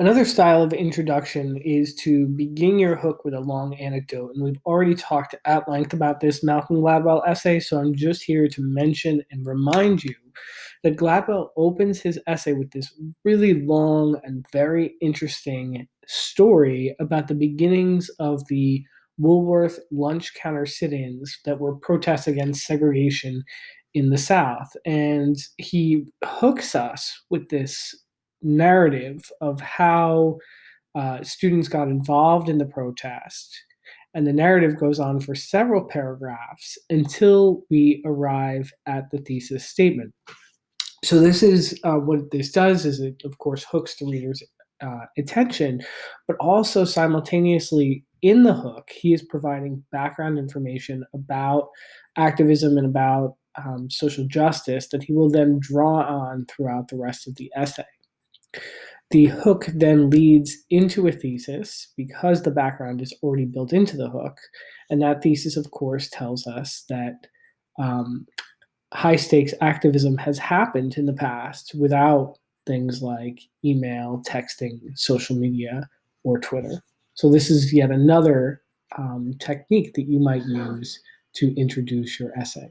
Another style of introduction is to begin your hook with a long anecdote. And we've already talked at length about this Malcolm Gladwell essay, so I'm just here to mention and remind you that Gladwell opens his essay with this really long and very interesting story about the beginnings of the Woolworth lunch counter sit-ins that were protests against segregation in the South. And he hooks us with this narrative of how students got involved in the protest. And the narrative goes on for several paragraphs until we arrive at the thesis statement. So this is what this does is it, of course, hooks the reader's attention, but also simultaneously in the hook, he is providing background information about activism and about social justice that he will then draw on throughout the rest of the essay. The hook then leads into a thesis because the background is already built into the hook. And that thesis, of course, tells us that um, high stakes activism has happened in the past without things like email, texting, social media, or Twitter. So, this is yet another technique that you might use to introduce your essay.